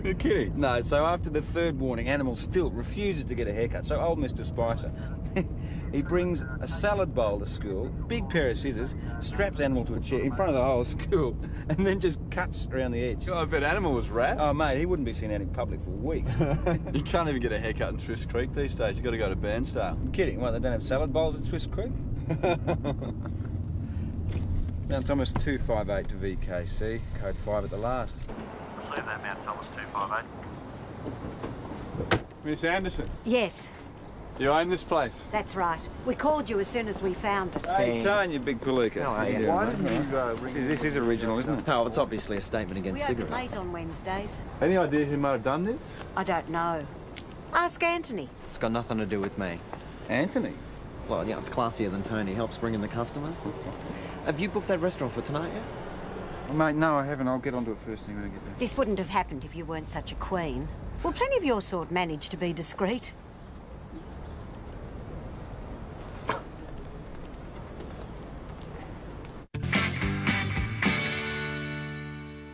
You're kidding? No, so after the third warning, Animal still refuses to get a haircut. So old Mr. Spicer, he brings a salad bowl to school, big pair of scissors, straps Animal to a chair in front of the whole school, and then just cuts around the edge. God, I bet Animal was wrapped. Oh, mate, he wouldn't be seen out in public for weeks. You can't even get a haircut in Swiss Creek these days. You've got to go to Bairnsdale. I'm kidding. What, they don't have salad bowls at Swiss Creek? Mount Thomas 258 to VKC, code 5 at the last. Receive that, Mount Thomas 258. Miss Anderson, Yes, you own this place? that's right. We called you as soon as we found it. Hey, Tone, you big palooka. How are you? Why didn't you ring? This is original, isn't it? No, it's obviously a statement We against open cigarettes. late on Wednesdays. Any idea who might have done this? I don't know. Ask Anthony. It's got nothing to do with me. Anthony? Well, yeah, it's classier than Tony. Helps bring in the customers. Have you booked that restaurant for tonight yet? Oh, mate, no, I haven't. I'll get onto it first thing when I get there. This wouldn't have happened if you weren't such a queen. Well, plenty of your sort manage to be discreet.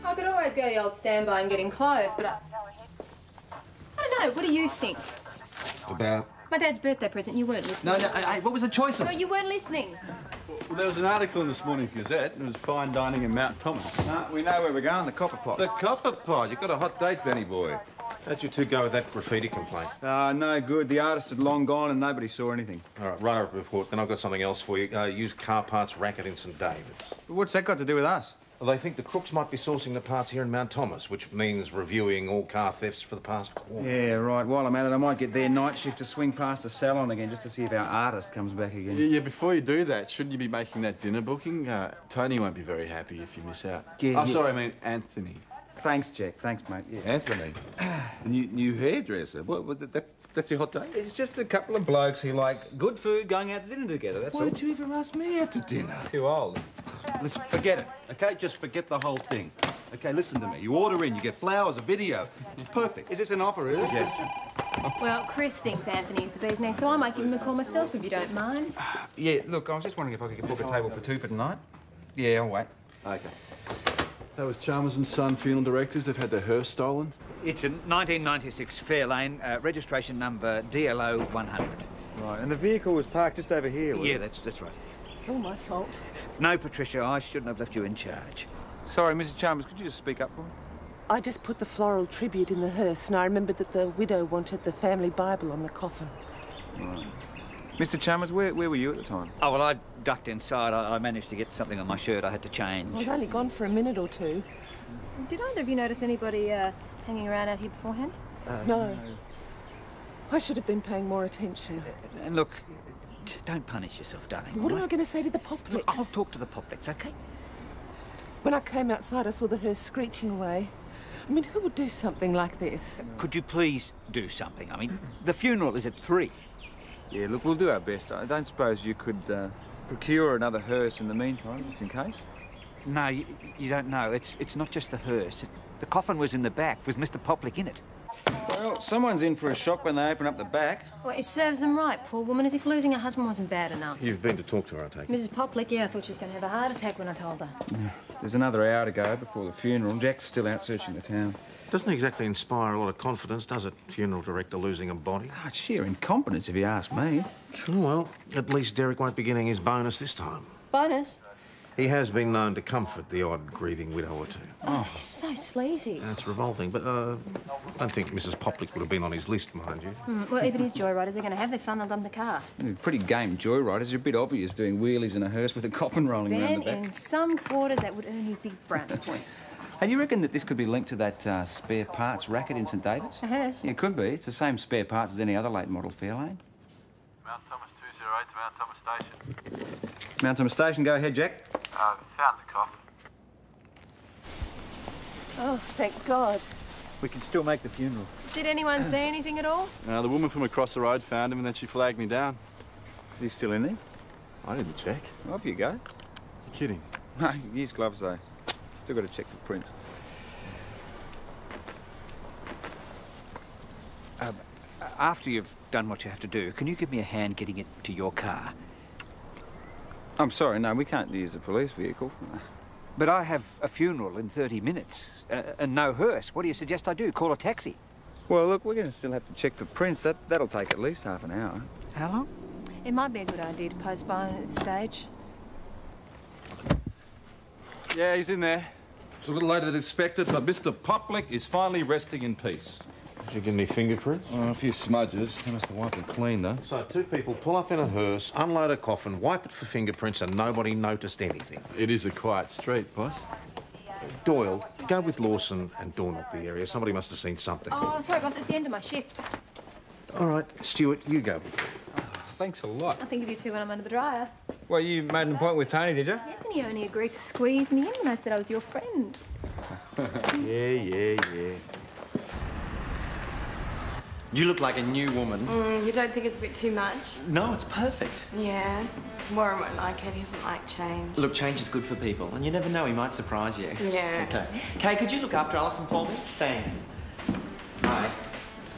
I could always go the old standby and get him clothes, but I don't know. What do you think? About? My dad's birthday present. You weren't listening. No, hey, what was the choices? No, you weren't listening. Well, there was an article in this morning's Gazette. It was fine dining in Mount Thomas. No, we know where we're going, the Copper Pot. The Copper Pot. You got a hot date, Benny boy. How'd you two go with that graffiti complaint? No good. The artist had long gone and nobody saw anything. All right, write a report. Then I've got something else for you. Used car parts racket in St David's. What's that got to do with us? They think the crooks might be sourcing the parts here in Mount Thomas, which means reviewing all car thefts for the past quarter. Yeah, right. While I'm at it, I might get their night shift to swing past the salon again just to see if our artist comes back again. Yeah, before you do that, shouldn't you be making that dinner booking? Tony won't be very happy if you miss out. Yeah, yeah. Sorry, I mean Anthony. Thanks, Jack. Thanks, mate. Yeah. Anthony, new hairdresser. That's your hot date? It's just a couple of blokes who like good food, going out to dinner together, that's Why all. did you even ask me out to dinner? Too old. Listen, forget it, okay? Just forget the whole thing. Okay, listen to me. You order in, you get flowers, a video. Perfect. Is this an offer, is it? Suggestion. Well, Chris thinks Anthony's the bee's nest, so I might give him a call myself if you don't mind. Yeah, look, I was just wondering if I could book a table for two for tonight. Yeah, I'll wait. Okay. That was Chalmers and Son Funeral Directors. They've had their hearse stolen. It's a 1996 Fairlane, registration number DLO 100. Right, and the vehicle was parked just over here, was Yeah, it? that's right. It's all my fault. No, Patricia, I shouldn't have left you in charge. Sorry, Mrs. Chalmers, could you just speak up for me? I just put the floral tribute in the hearse, and I remembered that the widow wanted the family Bible on the coffin. Right. Mr. Chalmers, where were you at the time? Oh, well, I ducked inside. I managed to get something on my shirt I had to change. I was only gone for a minute or two. Did either of you notice anybody hanging around out here beforehand? No. I should have been paying more attention. And look, don't punish yourself, darling. What all am I right? going to say to the Poplix? I'll talk to the Poplix, OK? When I came outside, I saw the hearse screeching away. I mean, who would do something like this? Could you please do something? I mean, the funeral is at 3. Yeah, look, we'll do our best. I don't suppose you could procure another hearse in the meantime, just in case? No, you don't know. It's not just the hearse. The coffin was in the back with Mr. Poplick in it. Well, someone's in for a shock when they open up the back. Well, it serves them right, poor woman, as if losing her husband wasn't bad enough. You've been to talk to her, I take it. Mrs. Poplick, yeah, I thought she was going to have a heart attack when I told her. There's another hour to go before the funeral. Jack's still out searching the town. Doesn't exactly inspire a lot of confidence, does it? Funeral director losing a body. Oh, it's sheer incompetence, if you ask me. Oh, well, at least Derek won't be getting his bonus this time. Bonus? He has been known to comfort the odd grieving widow or two. Oh, it's so sleazy. That's revolting, but I don't think Mrs. Poplick would have been on his list, mind you. Well, if it is joyriders, they're going to have their fun. They'll dump the car. Pretty game joyriders. You're a bit obvious doing wheelies in a hearse with a coffin rolling Ben, around the back. in some quarters, that would earn you big brownie points. Hey, you reckon that this could be linked to that spare parts racket in St David's? A hearse? Yeah, it could be. It's the same spare parts as any other late model Fairlane. Mount Thomas 208 to Mount Thomas Station. Mount Thomas Station, go ahead, Jack. Found the coffin. Oh, thank God. We can still make the funeral. Did anyone see anything at all? The woman from across the road found him and then she flagged me down. He's still in there? I didn't check. Off you go. You're kidding. No, use gloves, though. Still got to check the prints. After you've done what you have to do, can you give me a hand getting it to your car? I'm sorry, no, we can't use a police vehicle. But I have a funeral in 30 minutes and no hearse. What do you suggest I do? Call a taxi? Well, look, we're going to still have to check for prints. That'll take at least half an hour. How long? It might be a good idea to postpone at this stage. Yeah, he's in there. It's a little later than expected, but Mr. Poplik is finally resting in peace. Did you get any fingerprints? A few smudges. They must have wiped it clean, though. So 2 people pull up in a hearse, unload a coffin, wipe it for fingerprints, and nobody noticed anything. It is a quiet street, boss. Doyle, go with Lawson and door knock the area. Somebody must have seen something. Oh, sorry, boss, it's the end of my shift. All right, Stuart, you go with them. Thanks a lot. I'll think of you two when I'm under the dryer. Well, you made an appointment with Tony, did you? Yes, and he only agreed to squeeze me in when I said I was your friend. Yeah. You look like a new woman. You don't think it's a bit too much? No, it's perfect. Yeah. Warren won't like it. He doesn't like change. Look, change is good for people, and you never know, he might surprise you. Yeah. Okay. Kay, could you look after Alison for me? Thanks. Hi.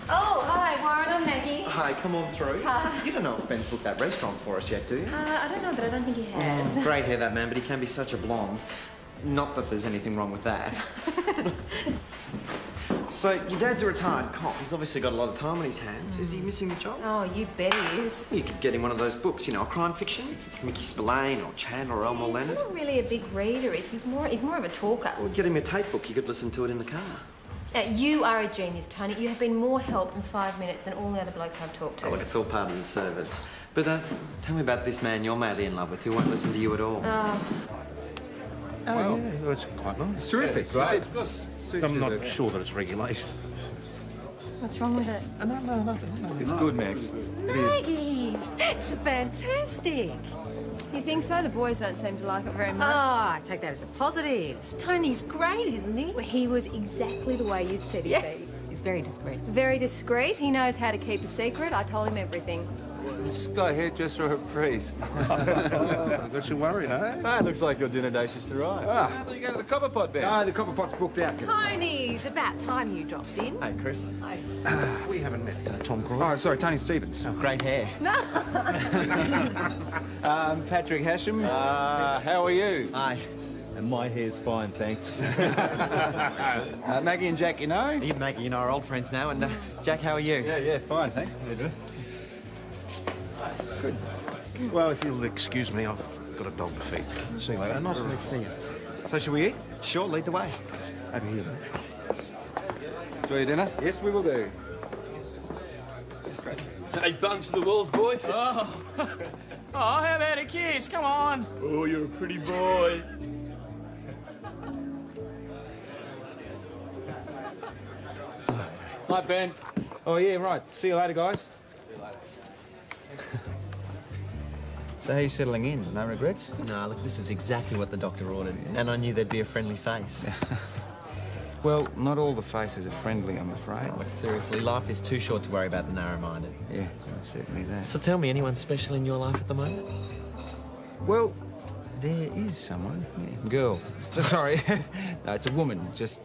Oh, hi, Warren. I'm Maggie. Hi, come on through. Hi. You don't know if Ben's booked that restaurant for us yet, do you? I don't know, but I don't think he has. Great hair, that man, but he can be such a blonde. Not that there's anything wrong with that. So, your dad's a retired cop. He's obviously got a lot of time on his hands. Is he missing the job? Oh, you bet he is. You could get him one of those books, you know, a crime fiction. Mickey Spillane or Chandler or Elmore Leonard. He's not really a big reader, is he? He's more of a talker. Or get him a tape book. You could listen to it in the car. You are a genius, Tony. You have been more help in 5 minutes than all the other blokes I've talked to. Oh, look, it's all part of the service. But tell me about this man you're madly in love with who won't listen to you at all. Oh, yeah, well, it's quite nice. It's terrific, right? I'm not sure that it's regulation. What's wrong with it? No, nothing. It's good, Max. Maggie, that's fantastic. You think so? The boys don't seem to like it very much. Oh, I take that as a positive. Tony's great, isn't he? Well, he was exactly the way you'd said he'd be. He's very discreet. Very discreet. He knows how to keep a secret. I told him everything. Is this guy hairdresser or a priest? I got you worried, eh? Ah, looks like your dinner date's just arrived. Ah, you go to the Copper Pot, Ben. No, the Copper Pot's booked out. Tony, it's about time you dropped in. Hey, Chris. Hi. We haven't met Tom Cruise. Oh, sorry, Tony Stevens. Great hair. Patrick Hashem. How are you? Hi. And my hair's fine, thanks. Maggie and Jack, you know? You and Maggie, you know, are old friends now. And Jack, how are you? Yeah, fine, thanks. How you doing? Good. Well, if you'll excuse me, I've got a dog to feed. See you later. Nice to see you. So should we eat? Sure, lead the way. Over here. Enjoy your dinner? Yes, we will do. Hey, bumps to the walls, boys. Oh, how about a kiss? Come on. Oh, you're a pretty boy. Hi, Ben. Oh, yeah, right. See you later, guys. So how are you settling in? No regrets? No, look, this is exactly what the doctor ordered. And I knew there'd be a friendly face. Well, not all the faces are friendly, I'm afraid. Look, seriously, life is too short to worry about the narrow-minded. Yeah, certainly that. So tell me, anyone special in your life at the moment? Well, there is someone. Yeah, girl. Sorry. No, it's a woman. Just...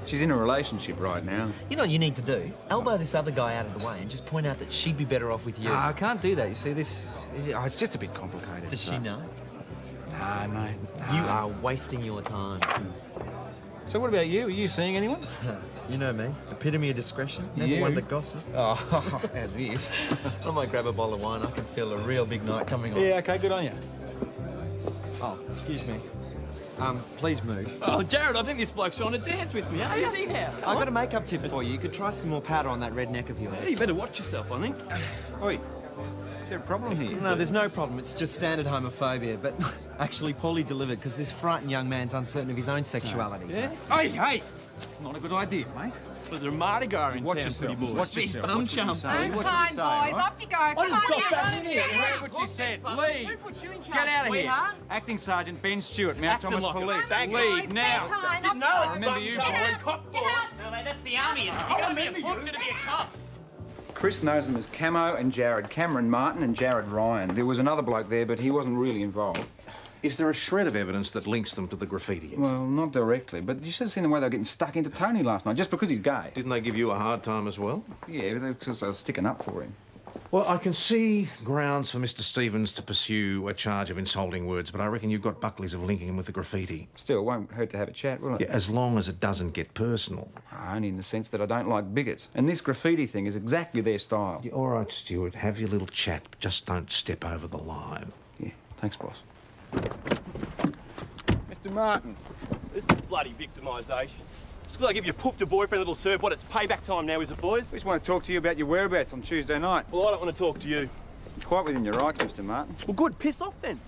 She's in a relationship right now. You know what you need to do? Elbow this other guy out of the way and just point out that she'd be better off with you. No, I can't do that. You see, this... it's just a bit complicated. Does she know? No, mate. No. You are wasting your time. So what about you? Are you seeing anyone? You know me. Epitome of discretion. Never one to gossip. Oh, as if. I might grab a bottle of wine. I can feel a real big night coming on. Yeah, okay, good on you. Oh, excuse me. Please move. Oh, Jared, I think this bloke's trying to dance with me. How you seen how? I've got a makeup tip for you. You could try some more powder on that red neck of yours. Yeah, you better watch yourself, I think. Oi, is there a problem here? No, there's no problem. It's just standard homophobia. But actually, poorly delivered, because this frightened young man's uncertain of his own sexuality. Yeah? Hey! It's not a good idea, mate. Was there a Mardi Gras in Watch town, yourself. pretty boy? Watch yourself. bum chum. Home time, boys. Off you go. I just got back in here. Heard what you said. Leave. Who put you in charge, Get out of here. sweetheart? Acting Sergeant Ben Stewart, Mount Acting Thomas like a Police. faggot. Leave now. Bedtime. No, I remember you, boy. No, mate, that's the army. You gotta be a butcher to be a cop. Chris knows them as Camo and Jared. Cameron Martin and Jared Ryan. There was another bloke there, but he wasn't really involved. Is there a shred of evidence that links them to the graffiti? Well, not directly, but you should have seen the way they were getting stuck into Tony last night, just because he's gay. Didn't they give you a hard time as well? Yeah, because I was sticking up for him. Well, I can see grounds for Mr. Stevens to pursue a charge of insulting words, but I reckon you've got Buckley's of linking him with the graffiti. Still, it won't hurt to have a chat, will it? Yeah, as long as it doesn't get personal. Only in the sense that I don't like bigots. And this graffiti thing is exactly their style. Yeah, all right, Stuart, have your little chat, but just don't step over the line. Yeah, thanks, boss. Mr. Martin. This is bloody victimisation. Just I give your poofed boyfriend a little serve. What, it's payback time now, is it, boys? We just want to talk to you about your whereabouts on Tuesday night. Well, I don't want to talk to you. It's quite within your rights, Mr. Martin. Well, good. Piss off, then.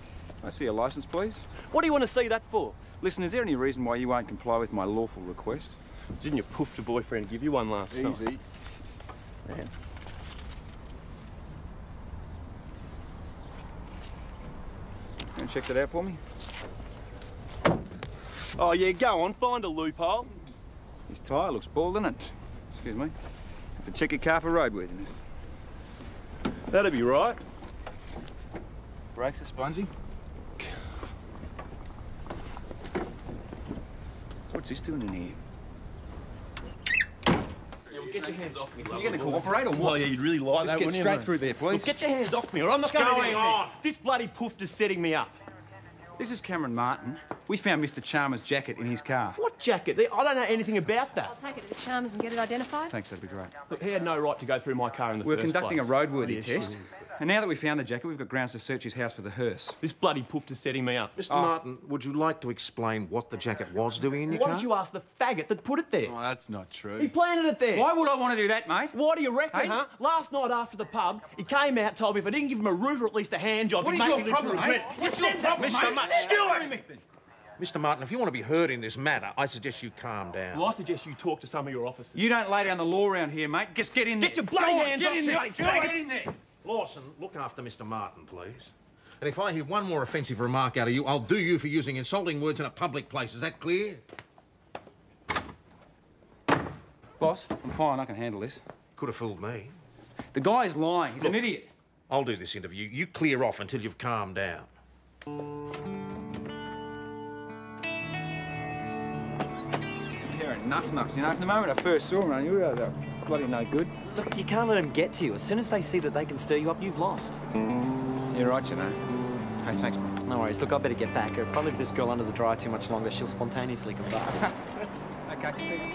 I see your licence, please. What do you want to see that for? Listen, is there any reason why you won't comply with my lawful request? Didn't your poofed boyfriend give you one last night? Easy. Man. Can you check that out for me? Oh, yeah, go on. Find a loophole. His tyre looks bald, doesn't it? Excuse me. Have to check your car for roadworthiness. That'll be right. Brakes are spongy. What's this doing in here? Get your hands off me, love. You're going to cooperate or what? Oh, yeah, you'd really like Just that, get wouldn't you, straight mate? through there, please. Look, get your hands off me, or I'm not going What's going on? This bloody poofed is setting me up. This is Cameron Martin. We found Mr. Chalmers' jacket in his car. What jacket? I don't know anything about that. I'll take it to the Chalmers and get it identified. Thanks, that'd be great. Look, he had no right to go through my car in the We're first conducting place. a roadworthy Yeah, test. sure. And now that we found the jacket, we've got grounds to search his house for the hearse. This bloody poofed is setting me up. Mr. Martin, would you like to explain what the jacket was doing in your Why car? don't you ask the faggot that put it there? Oh, that's not true. He planted it there. Why would I want to do that, mate? Why do you reckon, Hey? huh? Last night after the pub, he came out, told me if I didn't give him a roof or at least a hand job, What he'd is make your me live problem, to mate? regret. What's your problem, Mr. mate? Martin, Stuart! Mr. Martin, if you want to be heard in this matter, I suggest you calm down. Well, I suggest you talk to some of your officers. You don't lay down the law around here, mate. Just get in there. Get your bloody Go on, hands get off in me, there. mate. Go on, get in there. Lawson, look after Mr. Martin, please. And if I hear one more offensive remark out of you, I'll do you for using insulting words in a public place. Is that clear? Boss, I'm fine. I can handle this. Could have fooled me. The guy's lying. He's an idiot. I'll do this interview. You clear off until you've calmed down. They're enough nuts, you know. From the moment I first saw him, you realise they're bloody no good. Look, you can't let them get to you. As soon as they see that they can stir you up, you've lost. You're right, you know. Hey, thanks, mate. No worries. Look, I better get back. If I leave this girl under the dryer too much longer, she'll spontaneously combust. Okay, see you.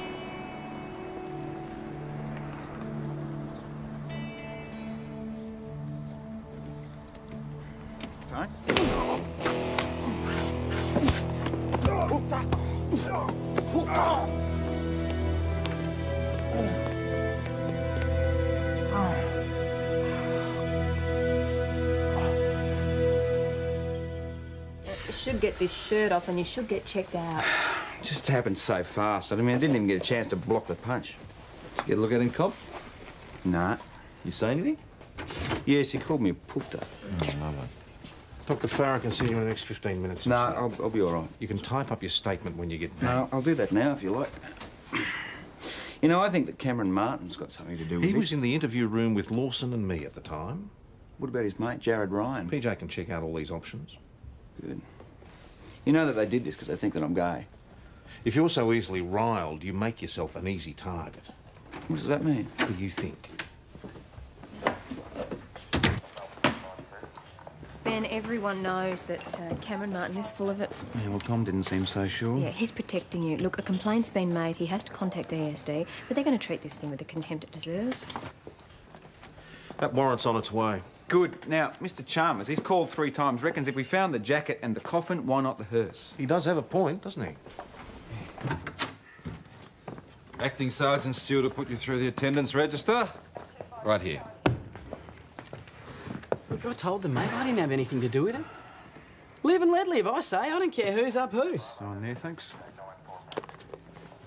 You should get this shirt off and you should get checked out. Just happened so fast. I mean, I didn't even get a chance to block the punch. Did you get a look at him, cop? Nah. You say anything? Yes, he called me a poofter. No, mate. Dr. Farrar can see you in the next 15 minutes. No, I'll be all right. You can type up your statement when you get back. No, I'll do that now if you like. You know, I think that Cameron Martin's got something to do with He this. was in the interview room with Lawson and me at the time. What about his mate, Jared Ryan? PJ can check out all these options. Good. You know that they did this because they think that I'm gay. If you're so easily riled, you make yourself an easy target. What does that mean? What do you think? Ben, everyone knows that Cameron Martin is full of it. Yeah, well, Tom didn't seem so sure. Yeah, he's protecting you. Look, a complaint's been made. He has to contact ESD, but they're going to treat this thing with the contempt it deserves. That warrant's on its way. Good. Now, Mr. Chalmers, he's called 3 times, reckons if we found the jacket and the coffin, why not the hearse? He does have a point, doesn't he? Acting Sergeant Stewart will put you through the attendance register. Right here. Look, I told them, mate, I didn't have anything to do with it. Live and let live, I say. I don't care who's up whose. On there, thanks.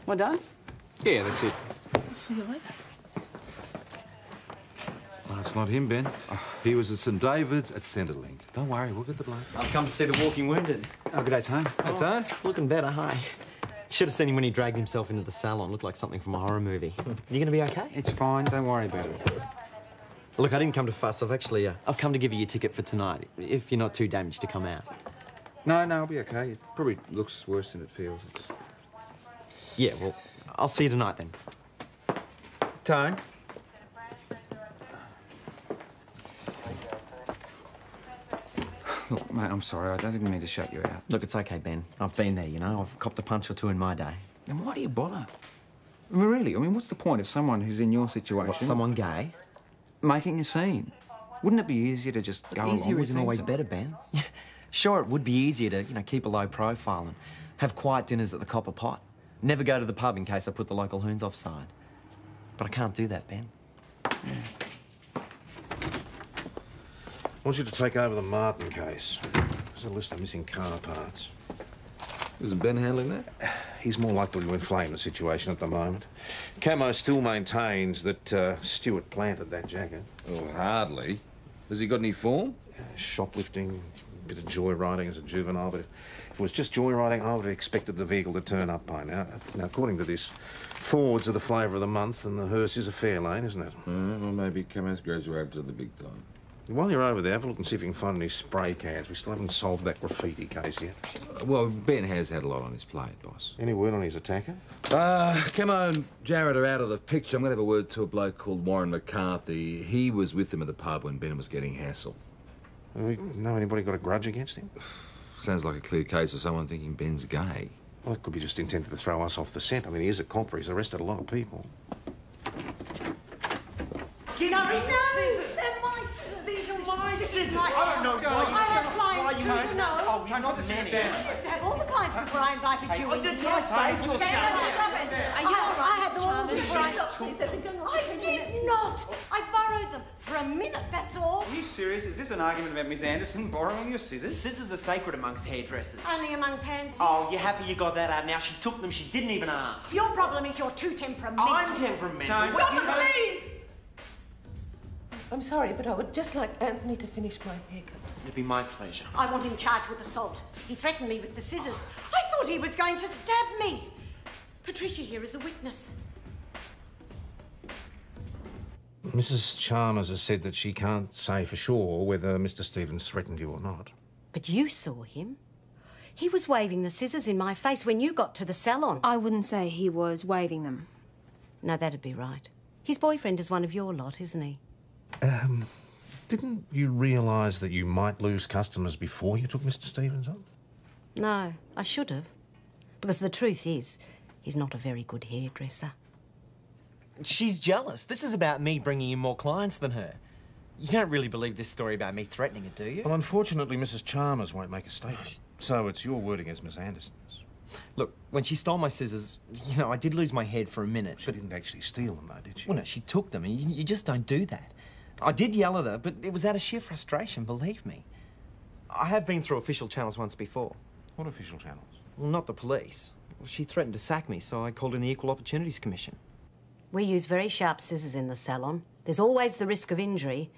Am I done? Yeah, that's it. I'll see you later. Oh, it's not him, Ben. He was at St David's at Centrelink. Don't worry, we'll get the bloke. I've come to see the walking wounded. Oh, good day, Tone. Hey, Tone. Looking better, hi. Should have seen him when he dragged himself into the salon. Looked like something from a horror movie. You gonna be okay? It's fine, don't worry about it. Look, I didn't come to fuss. I've come to give you your ticket for tonight, if you're not too damaged to come out. No, I'll be okay. It probably looks worse than it feels. Yeah, well, I'll see you tonight then. Tone? Look, mate, I'm sorry. I didn't mean to shut you out. Look, it's okay, Ben. I've been there, you know. I've copped a punch or two in my day. Then why do you bother? I mean, really, what's the point of someone who's in your situation... What, someone gay? Making a scene? Wouldn't it be easier to just go along with Easier isn't things? always better, Ben. Sure, it would be easier to, keep a low profile and have quiet dinners at the Copper Pot. Never go to the pub in case I put the local hoons offside. But I can't do that, Ben. I want you to take over the Martin case. There's a list of missing car parts. Isn't Ben handling that? He's more likely to inflame the situation at the moment. Camo still maintains that Stewart planted that jacket. Oh, hardly. Has he got any form? Shoplifting, a bit of joyriding as a juvenile, but if it was just joyriding, I would have expected the vehicle to turn up by now. Now, according to this, Fords are the flavour of the month and the hearse is a fair lane, isn't it? Well, maybe Camo's graduated to the big time. While you're over there, have a look and see if you can find any spray cans. We still haven't solved that graffiti case yet. Well, Ben has had a lot on his plate, boss. Any word on his attacker? Camo and Jared are out of the picture. I'm going to have a word to a bloke called Warren McCarthy. He was with them at the pub when Ben was getting hassled. Do we know anybody got a grudge against him? Sounds like a clear case of someone thinking Ben's gay. Well, it could be just intended to throw us off the scent. I mean, he is a copper. He's arrested a lot of people. No, they're my scissors. These are my scissors. I don't know why you can't. Oh, you're not the nanny. I used to have all the clients before I invited you in. Did I say yourself? I had all before I did not. I borrowed them for a minute, that's all. Are you serious? Is this an argument about Miss Anderson borrowing your scissors? Scissors are sacred amongst hairdressers. Only among pansies. Oh, you're happy you got that out now? She took them, she didn't even ask. Your problem is you're too temperamental. I'm temperamental. Stop it, please! I'm sorry, but I would just like Anthony to finish my haircut. It'd be my pleasure. I want him charged with assault. He threatened me with the scissors. I thought he was going to stab me. Patricia here is a witness. Mrs. Chalmers has said that she can't say for sure whether Mr. Stevens threatened you or not. But you saw him. He was waving the scissors in my face when you got to the salon. I wouldn't say he was waving them. No, that'd be right. His boyfriend is one of your lot, isn't he? Didn't you realise that you might lose customers before you took Mr. Stevens up? No, I should have. Because the truth is, he's not a very good hairdresser. She's jealous. This is about me bringing in more clients than her. You don't really believe this story about me threatening her, do you? Well, unfortunately, Mrs. Chalmers won't make a statement. So it's your word against Miss Anderson's. Look, when she stole my scissors, I did lose my head for a minute. She didn't actually steal them, though, did she? Well, no, she took them, and you just don't do that. I did yell at her, but it was out of sheer frustration, believe me. I have been through official channels once before. What official channels? Well, not the police. Well, she threatened to sack me, so I called in the Equal Opportunities Commission. We use very sharp scissors in the salon. There's always the risk of injury.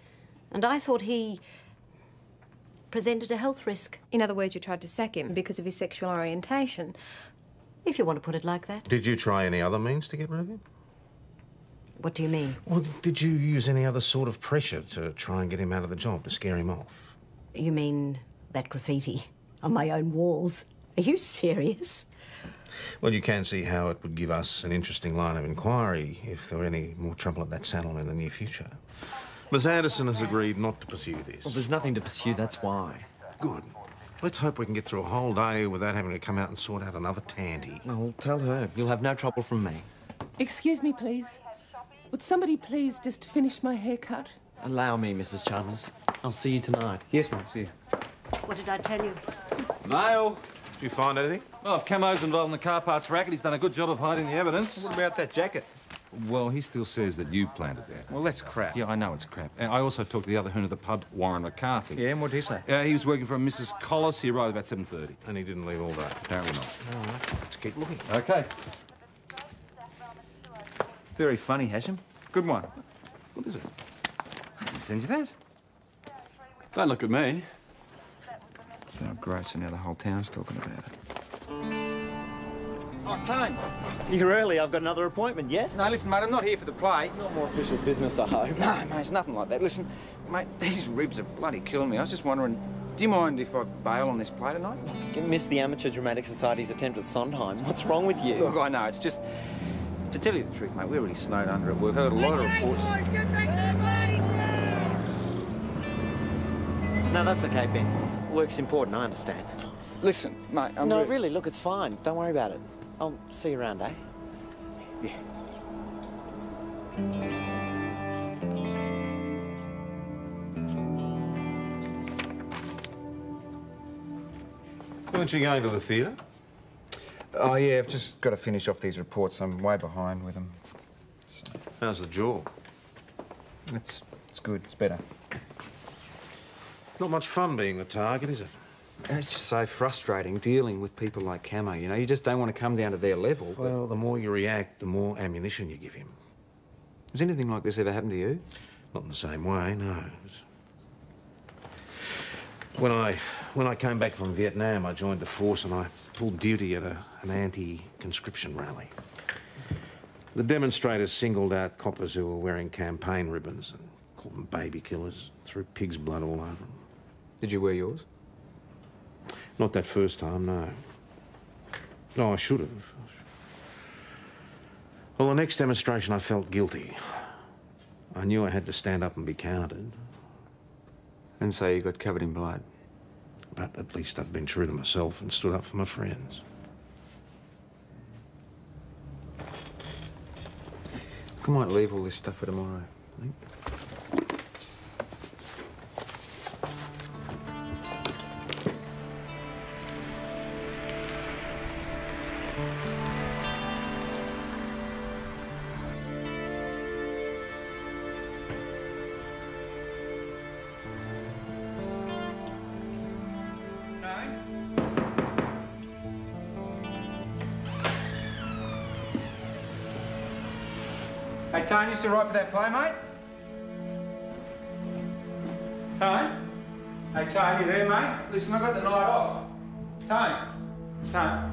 And I thought he presented a health risk. In other words, you tried to sack him because of his sexual orientation. If you want to put it like that. Did you try any other means to get rid of him? What do you mean? Well, did you use any other sort of pressure to try and get him out of the job, to scare him off? You mean that graffiti on my own walls? Are you serious? Well, you can see how it would give us an interesting line of inquiry if there were any more trouble at that salon in the near future. Miss Anderson has agreed not to pursue this. Well, there's nothing to pursue, that's why. Good. Let's hope we can get through a whole day without having to come out and sort out another tandy. No, well, tell her. You'll have no trouble from me. Excuse me, please. Would somebody please just finish my haircut? Allow me, Mrs. Chalmers. I'll see you tonight. Yes, mate, see you. What did I tell you? Mail. Did you find anything? Well, if Camo's involved in the car parts racket, he's done a good job of hiding the evidence. What about that jacket? Well, he still says that you planted that. Well, that's crap. Yeah, I know it's crap. I also talked to the other hoon at the pub, Warren McCarthy. Yeah, and what did he say? He was working for Mrs. Collis. He arrived about 7:30. And he didn't leave all day? Apparently not. All right, let's keep looking. OK. Very funny, Hashim. Good one. What is it? I didn't send you that. Don't look at me. Oh, great, so now the whole town's talking about it. Oh, Tone! You're early. I've got another appointment yet. No, listen, mate, I'm not here for the play. Not more official business, I hope. No, mate, it's nothing like that. Listen, mate, these ribs are bloody killing me. I was just wondering, do you mind if I bail on this play tonight? You missed the Amateur Dramatic Society's attempt at Sondheim. What's wrong with you? Look, I know, it's just... To tell you the truth, mate, we're really snowed under at work. I got a lot of reports. No, that's okay, Ben. Work's important, I understand. Listen, mate, No, really, look, it's fine. Don't worry about it. I'll see you around, eh? Yeah. Weren't you going to the theatre? Oh, yeah, I've just got to finish off these reports. I'm way behind with them. So. How's the jaw? It's good. It's better. Not much fun being the target, is it? It's just so frustrating dealing with people like Camo, you know? You just don't want to come down to their level. But... Well, the more you react, the more ammunition you give him. Has anything like this ever happened to you? Not in the same way, no. When I came back from Vietnam, I joined the force and I pulled duty at an anti-conscription rally. The demonstrators singled out coppers who were wearing campaign ribbons and called them baby killers, threw pig's blood all over them. Did you wear yours? Not that first time, no. No, I should have. Well, the next demonstration I felt guilty. I knew I had to stand up and be counted. And so you got covered in blood? But at least I'd been true to myself and stood up for my friends. I might leave all this stuff for tomorrow, I think. Hey, Tone, you still right for that play, mate? Tone? Hey, Tone, you there, mate? Listen, I've got the night off. Tone? Tone?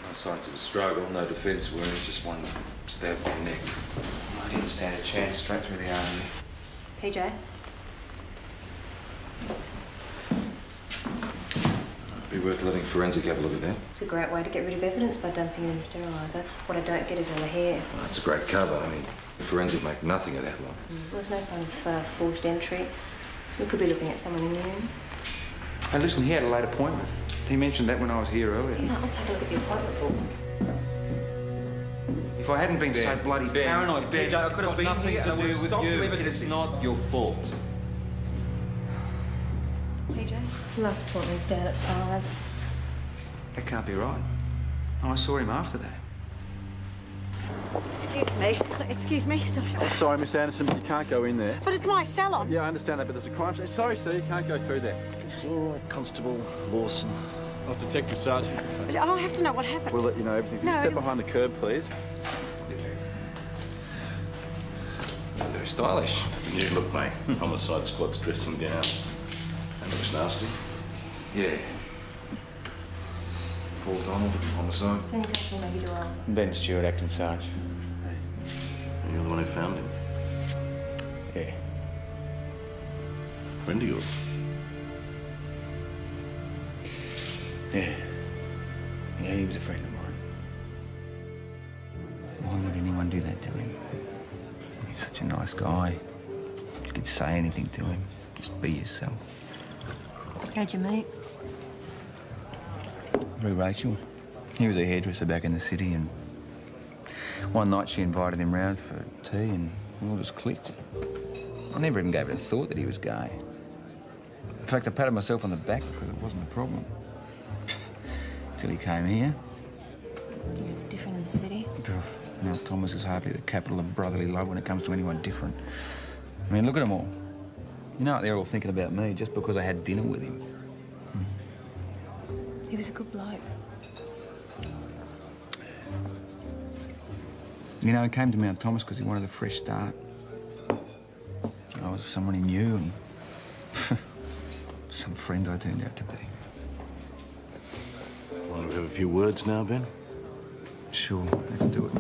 No signs of a struggle, no defence wounds, just one stab to the neck. I didn't stand a chance, straight through the artery. PJ? It'd be worth letting forensic have a look at that. It's a great way to get rid of evidence by dumping it in the steriliser. What I don't get is all the hair. Well, it's a great cover. I mean, the forensic make nothing of that lot. Well, there's no sign of forced entry. We could be looking at someone immune. Hey, listen, he had a late appointment. He mentioned that when I was here earlier. Yeah, I'll take a look at the appointment book. If I hadn't been so bloody paranoid, PJ, I could have been nothing to do with you. It is not your fault. PJ? The last appointment's down at 5. That can't be right. Oh, I saw him after that. Excuse me, sorry. Oh, sorry, Miss Anderson, but you can't go in there. But it's my salon. Yeah, I understand that, but there's a crime scene. Sorry, sir, you can't go through there. It's all right, Constable Lawson. Oh, Detective Sergeant. I have to know what happened. We'll let you know everything. Can you step behind the curb, please? Very stylish. Yeah, look, mate. Homicide squad's dressing down. That looks nasty. Yeah. Paul Donald from Homicide. Send Captain Maggie Doyle. Ben Stewart, acting Sarge. And you're the one who found him? Yeah. Friend of yours? Yeah. Yeah, he was a friend of mine. Why would anyone do that to him? He's such a nice guy. You could say anything to him. Just be yourself. How'd you meet? Through Rachel. He was a hairdresser back in the city, and one night she invited him round for tea, and we all just clicked. I never even gave it a thought that he was gay. In fact, I patted myself on the back because it wasn't a problem. Till he came here. Yeah, it's different in the city. Now, Thomas is hardly the capital of brotherly love when it comes to anyone different. I mean, look at them all. You know what they're all thinking about me just because I had dinner with him. He was a good bloke. You know, he came to Mount Thomas because he wanted a fresh start. I was someone he knew, and some friend I turned out to be. Want to have a few words now, Ben? Sure, let's do it.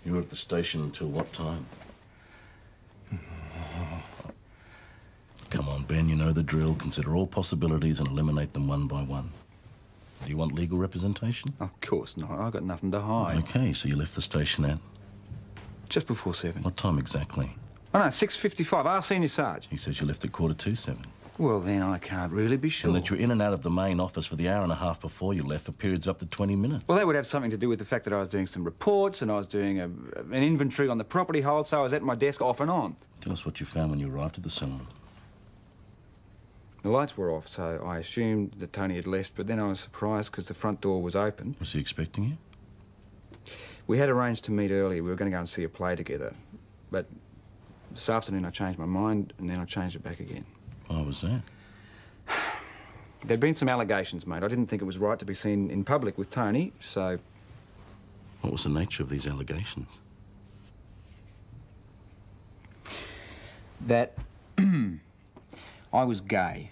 You were at the station until what time? Come on, Ben, you know the drill. Consider all possibilities and eliminate them one by one. Do you want legal representation? Of course not. I've got nothing to hide. Okay, so you left the station at? Just before 7. What time exactly? Oh, no, 6:55. Our senior sarge. He says you left at 7:45. Well, then I can't really be sure. And that you're in and out of the main office for the hour and a half before you left for periods up to 20 minutes. Well, that would have something to do with the fact that I was doing some reports and I was doing an inventory on the property hold, so I was at my desk off and on. Tell us what you found when you arrived at the salon. The lights were off, so I assumed that Tony had left, but then I was surprised because the front door was open. Was he expecting you? We had arranged to meet earlier. We were going to go and see a play together. But this afternoon I changed my mind, and then I changed it back again. Why was that? There'd been some allegations made. I didn't think it was right to be seen in public with Tony, so... What was the nature of these allegations? That I was gay.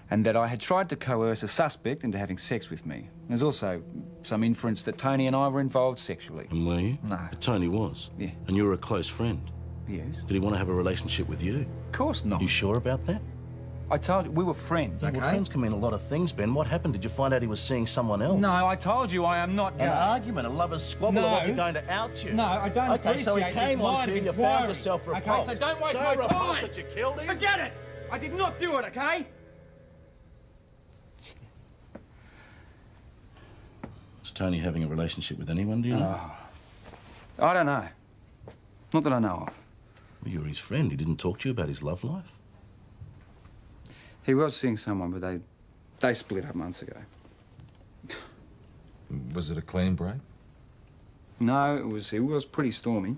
And that I had tried to coerce a suspect into having sex with me. There's also some inference that Tony and I were involved sexually. And were you? No. But Tony was? Yeah. And you were a close friend? Yes. Did he want to have a relationship with you? Of course not. You sure about that? I told you, we were friends, okay? Well, friends can mean a lot of things, Ben. What happened? Did you find out he was seeing someone else? No, I told you I am not gay. An argument, a lover's squabble, No. or was he going to out you? No, I don't Okay, so he appreciate came this on line to of you, you inquiry. found yourself repulsed. Okay, so don't waste my repulsed time. that you killed him? Forget it! I did not do it, okay? Was Tony having a relationship with anyone, do you know? I don't know. Not that I know of. Well, you were his friend. He didn't talk to you about his love life? He was seeing someone, but they split up months ago. Was it a clean break? No, it was pretty stormy.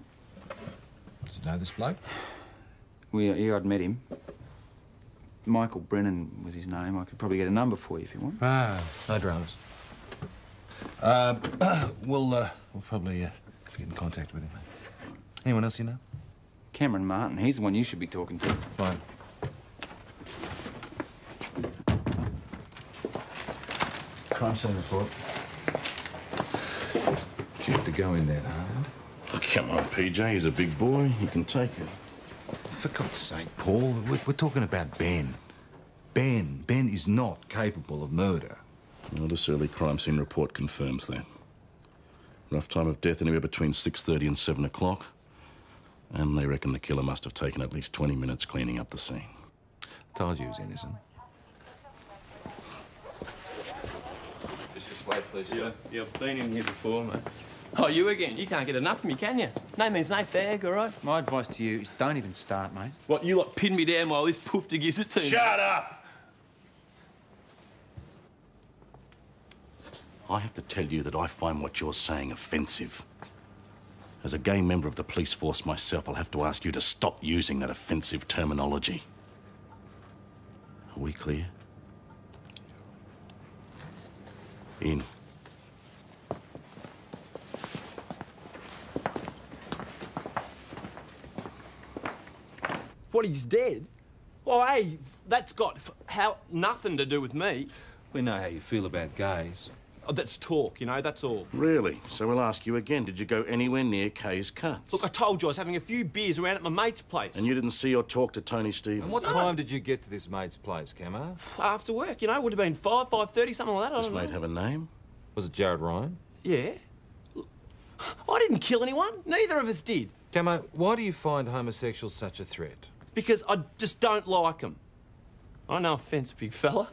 Did you know this bloke? I'd met him. Michael Brennan was his name. I could probably get a number for you if you want. Ah, no dramas. We'll probably have to get in contact with him. Anyone else you know? Cameron Martin. He's the one you should be talking to. Fine. Crime scene report. Do you have to go in that hard? Oh, come on, PJ. He's a big boy. He can take it. For God's sake, Paul, we're talking about Ben. Ben is not capable of murder. Well, this early crime scene report confirms that. Rough time of death anywhere between 6:30 and 7 o'clock. And they reckon the killer must have taken at least 20 minutes cleaning up the scene. Told you he was innocent. Just this way, please. Yeah, I've been in here before, mate. Oh, you again? You can't get enough of me, can you? No means no fag, all right? My advice to you is don't even start, mate. What, you lot pin me down while this poofter gives it to me? Shut up! I have to tell you that I find what you're saying offensive. As a gay member of the police force myself, I'll have to ask you to stop using that offensive terminology. Are we clear? In. What, he's dead? Well, hey, that's got nothing to do with me. We know how you feel about gays. Oh, that's talk, you know, that's all. Really? So we'll ask you again. Did you go anywhere near Kay's Cuts? Look, I told you I was having a few beers around at my mate's place. And you didn't see or talk to Tony Stevens? And what time did you get to this mate's place, Camo? After work, you know, would have been 5:30, something like that. This mate have a name? Was it Jared Ryan? Yeah. I didn't kill anyone. Neither of us did. Camo, why do you find homosexuals such a threat? Because I just don't like them. I no offence, big fella.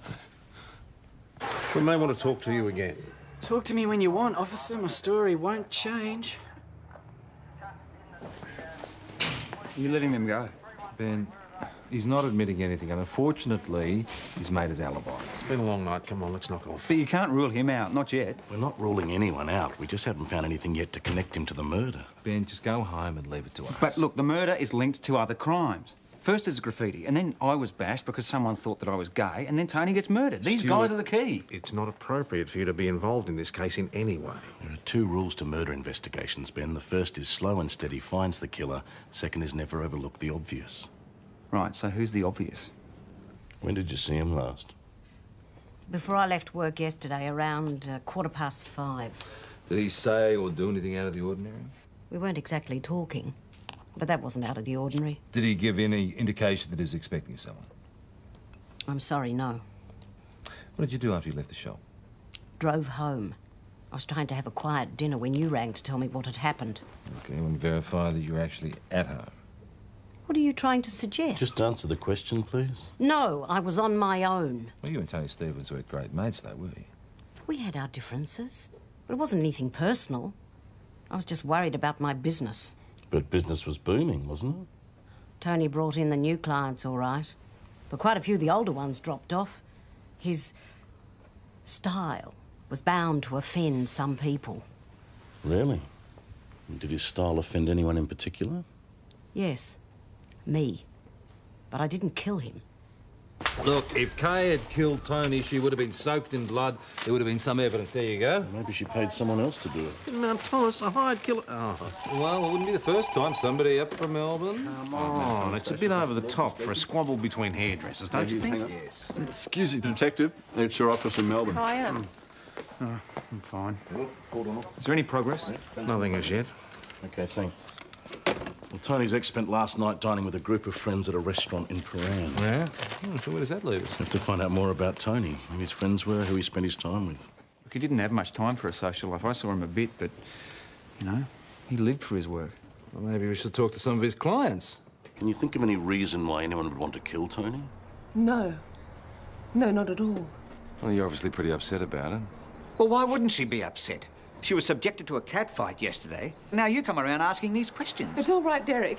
We may want to talk to you again. Talk to me when you want, officer. My story won't change. You letting them go? Ben, he's not admitting anything, and unfortunately, he's made his alibi. It's been a long night. Come on, let's knock off. But you can't rule him out, not yet. We're not ruling anyone out. We just haven't found anything yet to connect him to the murder. Ben, just go home and leave it to us. But look, the murder is linked to other crimes. First there's graffiti, and then I was bashed because someone thought that I was gay, and then Tony gets murdered. These guys are the key. It's not appropriate for you to be involved in this case in any way. There are two rules to murder investigations, Ben. The first is slow and steady finds the killer. Second is never overlook the obvious. Right, so who's the obvious? When did you see him last? Before I left work yesterday, around 5:15. Did he say or do anything out of the ordinary? We weren't exactly talking, but that wasn't out of the ordinary. Did he give any indication that he was expecting someone? I'm sorry, no. What did you do after you left the shop? Drove home. I was trying to have a quiet dinner when you rang to tell me what had happened. Okay, and verify that you were actually at home. What are you trying to suggest? Just answer the question, please. No, I was on my own. Well, you and Tony Stevens were great mates, though, were you? We had our differences, but it wasn't anything personal. I was just worried about my business. But business was booming, wasn't it? Tony brought in the new clients, all right, but quite a few of the older ones dropped off. His style was bound to offend some people. Really? And did his style offend anyone in particular? Yes, me. But I didn't kill him. Look, if Kay had killed Tony, she would have been soaked in blood. There would have been some evidence. There you go. Maybe she paid someone else to do it. Mount Thomas, a hired killer. Oh. Well, it wouldn't be the first time somebody up from Melbourne. Come on, it's a bit over the top for a squabble between hairdressers, don't you think? Yes. Excuse me, Detective. It's your office in Melbourne. I am. Oh, I'm fine. Hold on. Is there any progress? Nothing as yet. Okay, thanks. Well, Tony's ex spent last night dining with a group of friends at a restaurant in Prahran. Yeah? So where does that leave us? Have to find out more about Tony, who his friends were, who he spent his time with. Look, he didn't have much time for a social life. I saw him a bit, but, you know, he lived for his work. Well, maybe we should talk to some of his clients. Can you think of any reason why anyone would want to kill Tony? No. No, not at all. Well, you're obviously pretty upset about it. Well, why wouldn't she be upset? She was subjected to a cat fight yesterday. Now you come around asking these questions. It's all right, Derek.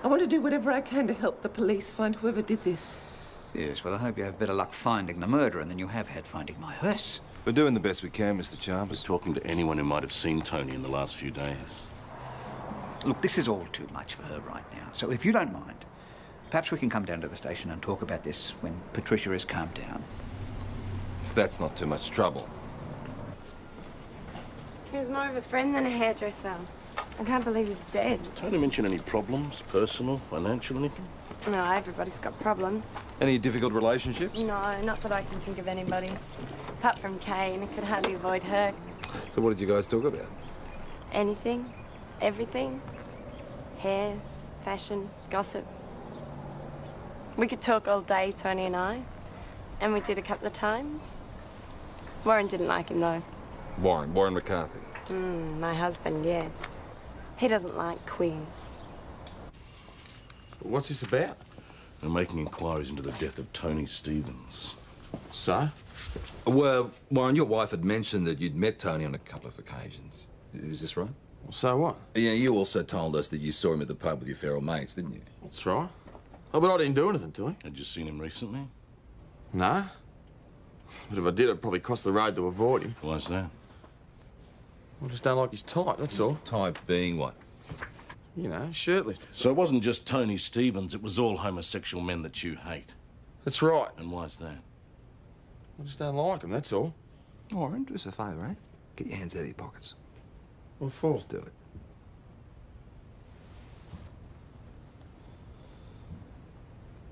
I want to do whatever I can to help the police find whoever did this. Yes, well, I hope you have better luck finding the murderer than you have had finding my hearse. We're doing the best we can, Mr. Chambers. Talking to anyone who might have seen Tony in the last few days. Look, this is all too much for her right now. So if you don't mind, perhaps we can come down to the station and talk about this when Patricia has calmed down. That's not too much trouble. He was more of a friend than a hairdresser. I can't believe he's dead. Tony mention any problems, personal, financial, anything? No, everybody's got problems. Any difficult relationships? No, not that I can think of anybody. Apart from Kay, and I could hardly avoid her. So what did you guys talk about? Anything, everything. Hair, fashion, gossip. We could talk all day, Tony and I. And we did a couple of times. Warren didn't like him, though. Warren McCarthy. My husband, yes. He doesn't like queers. What's this about? We're making inquiries into the death of Tony Stevens. So? Well, Warren, your wife had mentioned that you'd met Tony on a couple of occasions. Is this right? So what? Yeah, you also told us that you saw him at the pub with your feral mates, didn't you? That's right. Oh, but I didn't do anything to him. Had you seen him recently? Nah. But if I did, I'd probably cross the road to avoid him. Why's that? I just don't like his type, that's all. Type being what? You know, shirt lifters. So it wasn't just Tony Stevens, it was all homosexual men that you hate. That's right. And why's that? I just don't like him, that's all. Warren, do us a favour, eh? Get your hands out of your pockets. What for? Do it.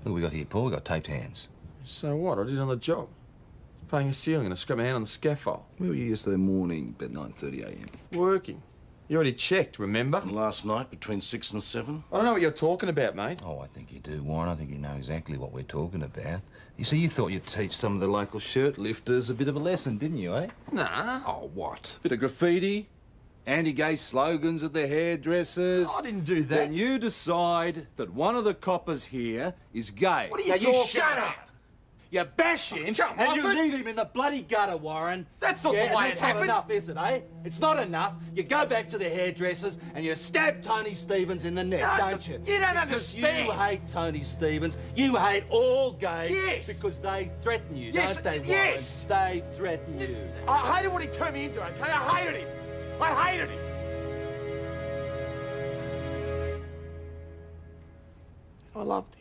Look, we got here, Paul. We got taped hands. So what? I did on the job. Painting a ceiling and I scrapped my hand on the scaffold. Where were you yesterday morning about 9:30 a.m? Working. You already checked, remember? And last night between 6 and 7? I don't know what you're talking about, mate. Oh, I think you do, Warren. I think you know exactly what we're talking about. You see, you thought you'd teach some of the local shirt lifters a bit of a lesson, didn't you, eh? Nah. Oh, what? Bit of graffiti, anti-gay slogans at the hairdressers. I didn't do that. Then you decide that one of the coppers here is gay. What are you now talking you shut about? up! You bash him Come and on, you but- leave him in the bloody gutter, Warren. That's not the way and it that's happened. not enough, is it, eh? It's not enough. You go back to the hairdressers and you stab Tony Stevens in the neck, No, don't you? you don't Because understand. you hate Tony Stevens. You hate all gays. Yes. Because they threaten you, Yes, don't they, Warren? yes. They threaten you. I hated what he turned me into, okay? I hated him. I hated him. I loved him.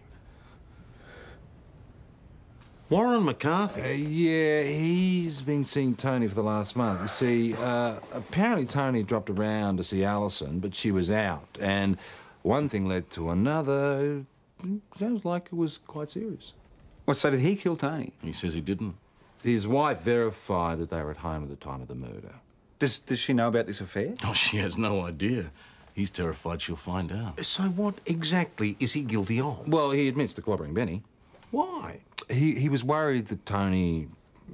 Warren McCarthy? Yeah, he's been seeing Tony for the last month. You see, apparently Tony dropped around to see Alison, but she was out. And one thing led to another. Sounds like it was quite serious. What, so did he kill Tony? He says he didn't. His wife verified that they were at home at the time of the murder. Does she know about this affair? Oh, she has no idea. He's terrified she'll find out. So what exactly is he guilty of? Well, he admits to clobbering Benny. Why? He was worried that Tony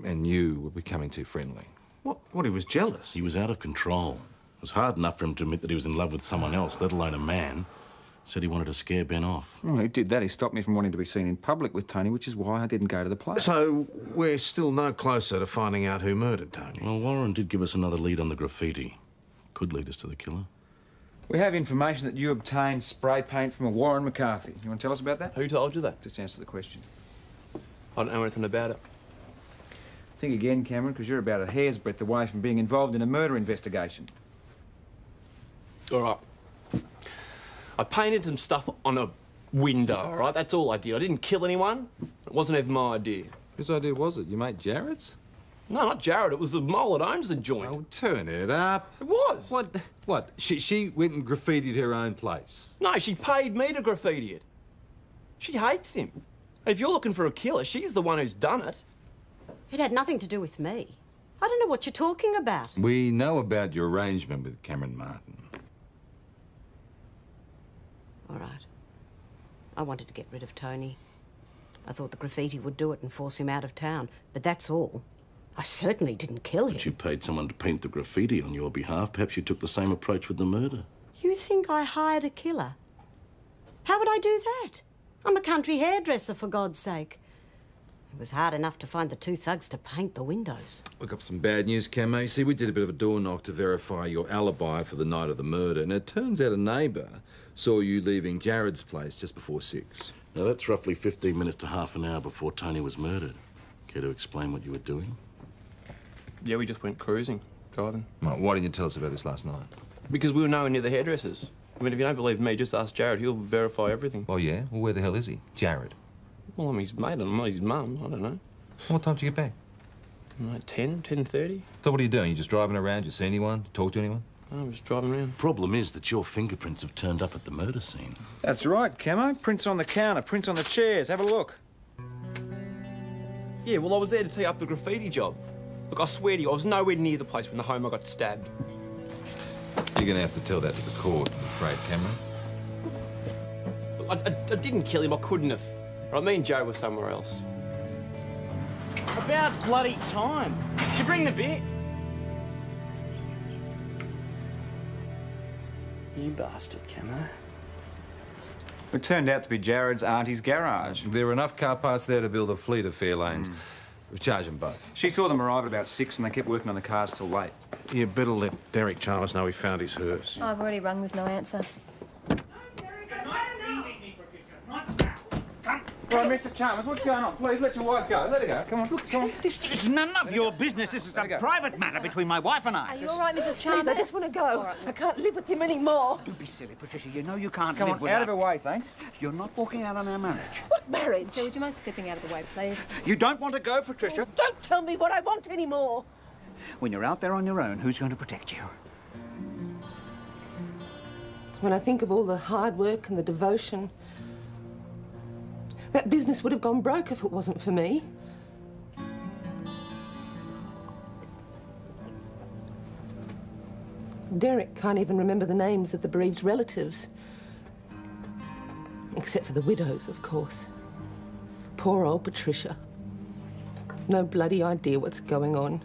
and you were becoming too friendly. What, he was jealous? He was out of control. It was hard enough for him to admit that he was in love with someone else, let alone a man. Said he wanted to scare Ben off. Well, he did that. He stopped me from wanting to be seen in public with Tony, which is why I didn't go to the play. So we're still no closer to finding out who murdered Tony. Well, Warren did give us another lead on the graffiti. Could lead us to the killer. We have information that you obtained spray paint from a Warren McCarthy. You want to tell us about that? Who told you that? Just answer the question. I don't know anything about it. Think again, Cameron, because you're about a hair's breadth away from being involved in a murder investigation. All right. I painted some stuff on a window, all right? That's all I did. I didn't kill anyone. It wasn't even my idea. Whose idea was it? Your mate Jared's? No, not Jared. It was the mole that owns the joint. Oh, turn it up. It was. What? She went and graffitied her own place? No, she paid me to graffiti it. She hates him. And if you're looking for a killer, she's the one who's done it. It had nothing to do with me. I don't know what you're talking about. We know about your arrangement with Cameron Martin. All right. I wanted to get rid of Tony. I thought the graffiti would do it and force him out of town, but that's all. I certainly didn't kill him. But you paid someone to paint the graffiti on your behalf. Perhaps you took the same approach with the murder. You think I hired a killer? How would I do that? I'm a country hairdresser, for God's sake. It was hard enough to find the two thugs to paint the windows. We've got some bad news, Camo. See, we did a bit of a door knock to verify your alibi for the night of the murder, and it turns out a neighbour saw you leaving Jared's place just before 6. Now, that's roughly 15 minutes to half an hour before Tony was murdered. Care to explain what you were doing? Yeah, we just went cruising, driving. Well, why didn't you tell us about this last night? Because we were nowhere near the hairdressers. I mean, if you don't believe me, just ask Jared. He'll verify everything. Oh, yeah? Well, where the hell is he? Jared? Well, I'm his mate. I'm not his mum. I don't know. What time did you get back? Like 10:30. So what are you doing? You just driving around? You see anyone? Talk to anyone? No, I'm just driving around. Problem is that your fingerprints have turned up at the murder scene. That's right, Camo. Prints on the counter, prints on the chairs. Have a look. Yeah, well, I was there to tee up the graffiti job. Look, I swear to you, I was nowhere near the place when the homo got stabbed. You're going to have to tell that to the court, I'm afraid, Cameron. Look, I didn't kill him. I couldn't have. Right, me and Joe were somewhere else. About bloody time. Did you bring the beer? You bastard, Camo. It turned out to be Jared's auntie's garage. There were enough car parts there to build a fleet of Fairlanes. We've charged them both. She saw them arrive at about 6 and they kept working on the cars till late. You better let Derek Chalmers know we found his hearse. I've already rung, there's no answer. Right, Mr. Chalmers, what's going on? Please, let your wife go. Let her go. Come on, look, come on. This is none of your business. This is a private matter between my wife and I. Are you all right, Mrs. Chalmers? Please, I just want to go. I can't live with him anymore. Don't be silly, Patricia. You know you can't Come live on, without... out of her way, thanks. You're not walking out on our marriage. What marriage? So would you mind stepping out of the way, please? You don't want to go, Patricia? Don't tell me what I want anymore. When you're out there on your own, who's going to protect you? When I think of all the hard work and the devotion, that business would have gone broke if it wasn't for me. Derek can't even remember the names of the bereaved relatives. Except for the widows, of course. Poor old Patricia. No bloody idea what's going on.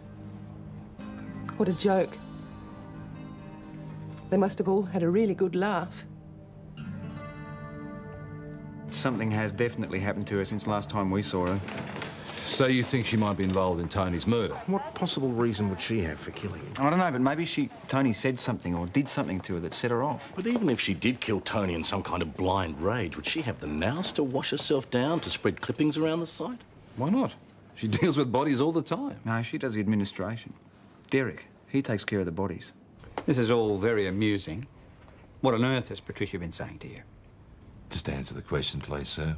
What a joke. They must have all had a really good laugh. Something has definitely happened to her since last time we saw her. So you think she might be involved in Tony's murder? What possible reason would she have for killing him? I don't know, but maybe Tony said something or did something to her that set her off. But even if she did kill Tony in some kind of blind rage, would she have the nous to wash herself down, to spread clippings around the site? Why not? She deals with bodies all the time. No, she does the administration. Derek, he takes care of the bodies. This is all very amusing. What on earth has Patricia been saying to you? Just answer the question, please, sir.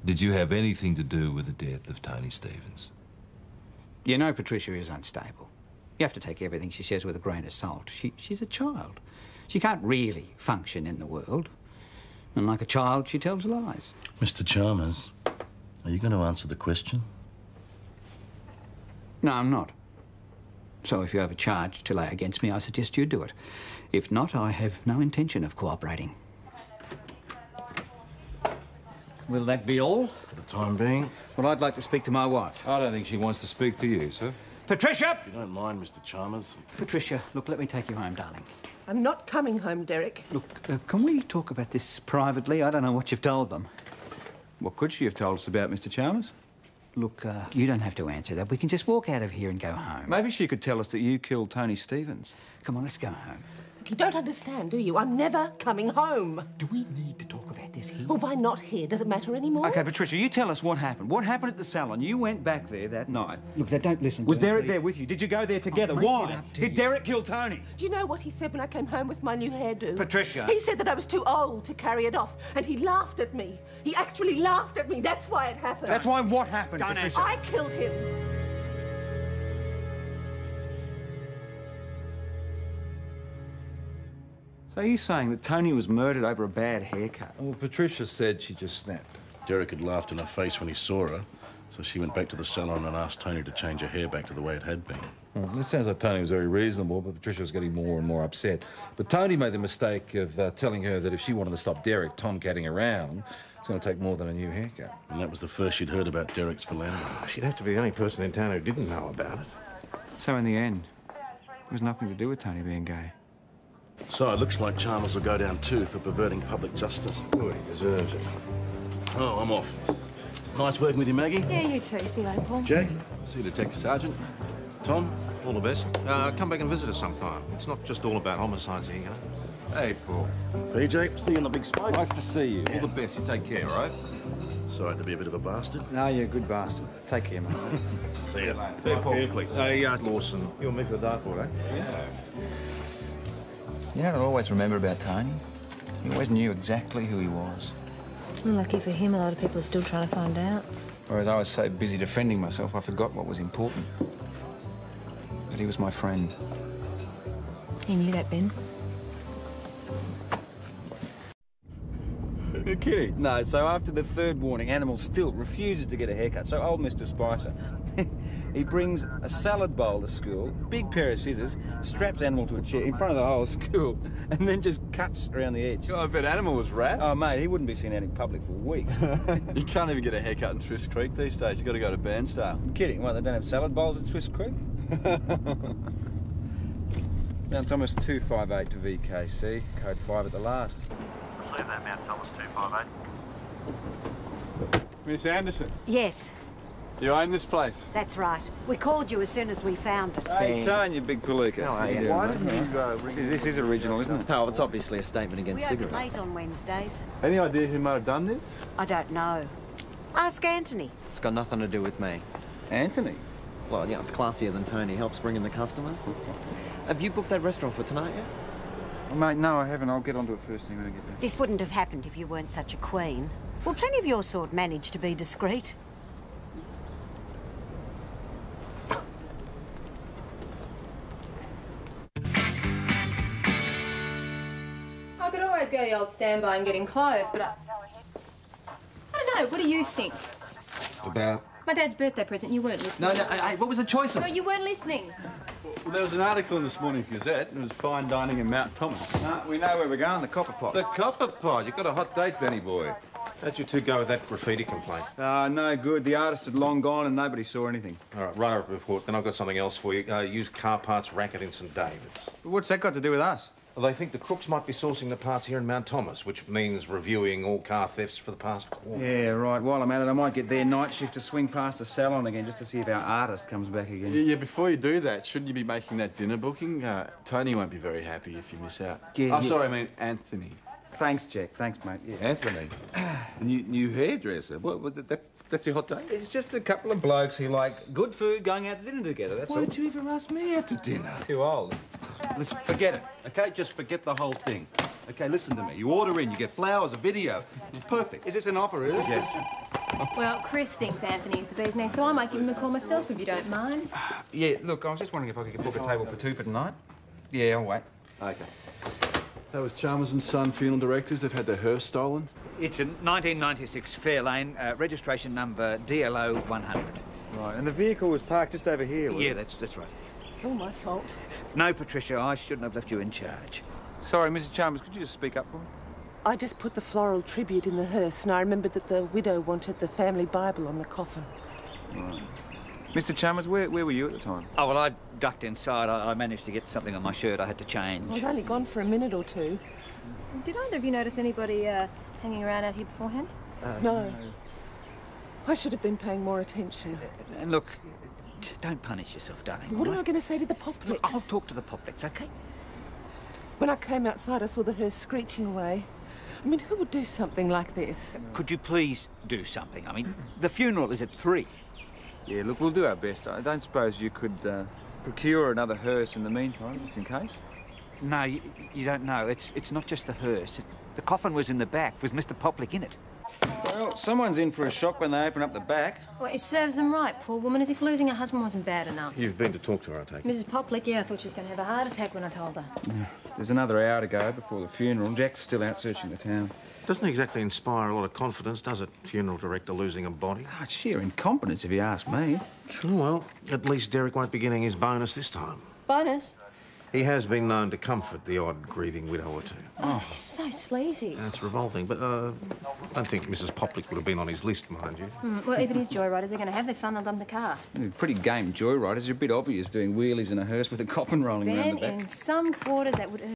Did you have anything to do with the death of Tony Stevens? You know Patricia is unstable. You have to take everything she says with a grain of salt. She's a child. She can't really function in the world. And like a child, she tells lies. Mr. Chalmers, are you going to answer the question? No, I'm not. So if you overcharge to lay against me, I suggest you do it. If not, I have no intention of cooperating. Will that be all? For the time being. Well, I'd like to speak to my wife. I don't think she wants to speak to you, sir. Patricia! If you don't mind, Mr. Chalmers. Patricia, look, let me take you home, darling. I'm not coming home, Derek. Look, can we talk about this privately? I don't know what you've told them. What could she have told us about Mr. Chalmers? Look, you don't have to answer that. We can just walk out of here and go home. Maybe she could tell us that you killed Tony Stevens. Come on, let's go home. You don't understand, do you? I'm never coming home. Do we need to talk about this here? Well, why not here? Does it matter anymore? OK, Patricia, you tell us what happened. What happened at the salon? You went back there that night. Look, now, don't listen to Was me, Derek please. there with you? Did you go there together? Why? Did Derek kill Tony? Do you know what he said when I came home with my new hairdo? Patricia. He said that I was too old to carry it off, and he laughed at me. He actually laughed at me. That's why it happened. That's why what happened, Don't Patricia? I killed him. So you're saying that Tony was murdered over a bad haircut? Well, Patricia said she just snapped. Derek had laughed in her face when he saw her, so she went back to the salon and asked Tony to change her hair back to the way it had been. Well, this sounds like Tony was very reasonable, but Patricia was getting more and more upset. But Tony made the mistake of telling her that if she wanted to stop Derek tomcatting around, it's going to take more than a new haircut. And that was the first she'd heard about Derek's philandering. She'd have to be the only person in town who didn't know about it. So in the end, it was nothing to do with Tony being gay. So it looks like Chalmers will go down too for perverting public justice. Good, he deserves it. Oh, I'm off. Nice working with you, Maggie. Yeah, you too. See you later, Paul. Jack, see you, Detective Sergeant. Tom, all the best. Come back and visit us sometime. It's not just all about homicides here, you know. Hey, Paul. PJ, see you on the big smoke. Nice to see you. All the best. You take care, all right? Sorry to be a bit of a bastard. No, you're a good bastard. Take care, mate. See you later. Hey, Paul. Carefully. Hey, Lawson, you and me for the dartboard, eh? Yeah. You know what I always remember about Tony? He always knew exactly who he was. Lucky for him, a lot of people are still trying to find out. Whereas I was so busy defending myself, I forgot what was important. That he was my friend. You knew that, Ben? You're kidding? No, so after the third warning, Animal still refuses to get a haircut. So old Mr. Spicer, he brings a salad bowl to school, big pair of scissors, straps Animal to a chair in front of the whole school, and then just cuts around the edge. I bet Animal was wrapped. Oh, mate, he wouldn't be seen out in public for weeks. You can't even get a haircut in Swiss Creek these days. You've got to go to Bairnsdale. You're kidding? What, they don't have salad bowls at Swiss Creek? Mount Thomas 258 to VKC, code 5 at the last. Receive that, Mount Thomas 258. Miss Anderson, Yes, you own this place? that's right. We called you as soon as we found it. Hey, Tone, you big palooka. How are you? doing, Why mate? didn't you Geez, this is original, isn't it? No, it's obviously a statement We against open cigarettes. late on Wednesdays. Any idea who might have done this? I don't know. Ask Anthony. It's got nothing to do with me. Anthony? Well, yeah, it's classier than Tony. Helps bring in the customers. Have you booked that restaurant for tonight yet? Mate, no, I haven't. I'll get onto it first thing when I get there. This wouldn't have happened if you weren't such a queen. Well, plenty of your sort manage to be discreet. I could always go the old standby and get him clothes, but I don't know. What do you think? About? My dad's birthday present. You weren't listening. No, what was the choices? No, you weren't listening. Well, there was an article in this morning's Gazette. It was fine dining in Mount Thomas. We know where we're going, the Copper Pot. The Copper Pot. You've got a hot date, Benny boy. How'd you two go with that graffiti complaint? No good. The artist had long gone and nobody saw anything. All right, write a report, then I've got something else for you. Used car parts racket in St David's. But what's that got to do with us? Well, they think the crooks might be sourcing the parts here in Mount Thomas, which means reviewing all car thefts for the past quarter. Yeah, right. While I'm at it, I might get their night shift to swing past the salon again just to see if our artist comes back again. Yeah, before you do that, shouldn't you be making that dinner booking? Tony won't be very happy if you miss out. Yeah, sorry, I mean Anthony. Thanks, Jack. Thanks, mate. Yeah. Anthony. new hairdresser. That's your hot date? It's just a couple of blokes who like good food, going out to dinner together, that's Why all. did you even ask me out to dinner? Too old. Listen, forget it, okay? Just forget the whole thing. Okay, listen to me. You order in, you get flowers, a video. It's perfect. Is this an offer, is it? Suggestion. Well, Chris thinks Anthony's the bee's nest, so I might give him a call myself if you don't mind. Yeah, look, I was just wondering if I could book a table for two for tonight. Yeah, I'll wait. Okay. That was Chalmers and Son funeral directors. They've had their hearse stolen. It's a 1996 Fairlane, registration number DLO 100. Right, and the vehicle was parked just over here, Yeah, that's right. It's all my fault. No, Patricia, I shouldn't have left you in charge. Sorry, Mrs. Chalmers, could you just speak up for me? I just put the floral tribute in the hearse, and I remembered that the widow wanted the family Bible on the coffin. Right. Mr. Chalmers, where were you at the time? Oh, well, I ducked inside. I managed to get something on my shirt I had to change. I was only gone for a minute or two. Did either of you notice anybody hanging around out here beforehand? No. I should have been paying more attention. And look, don't punish yourself, darling. What am I going to say to the Poplix? Look, I'll talk to the Poplix, OK? When I came outside, I saw the hearse screeching away. I mean, who would do something like this? Could you please do something? I mean, the funeral is at 3. Yeah, look, we'll do our best. I don't suppose you could procure another hearse in the meantime, just in case? No, you don't know. It's not just the hearse. The coffin was in the back, with Mr. Poplick in it. Well, someone's in for a shock when they open up the back. Well, it serves them right, poor woman, as if losing her husband wasn't bad enough. You've been to talk to her, I take it? Mrs. Poplick, yeah, I thought she was going to have a heart attack when I told her. Yeah. There's another hour to go before the funeral. Jack's still out searching the town. Doesn't exactly inspire a lot of confidence, does it? Funeral director losing a body. Oh, it's sheer incompetence, if you ask me. Sure, well, at least Derek won't be getting his bonus this time. Bonus? He has been known to comfort the odd grieving widow or two. Oh, he's so sleazy. That's revolting, but I don't think Mrs. Poplick would have been on his list, mind you. Well, if it is joyriders, they're going to have their fun, they'll dump the car. Pretty game joyriders. You're a bit obvious doing wheelies in a hearse with a coffin rolling around the Ben, back. in some quarters, that would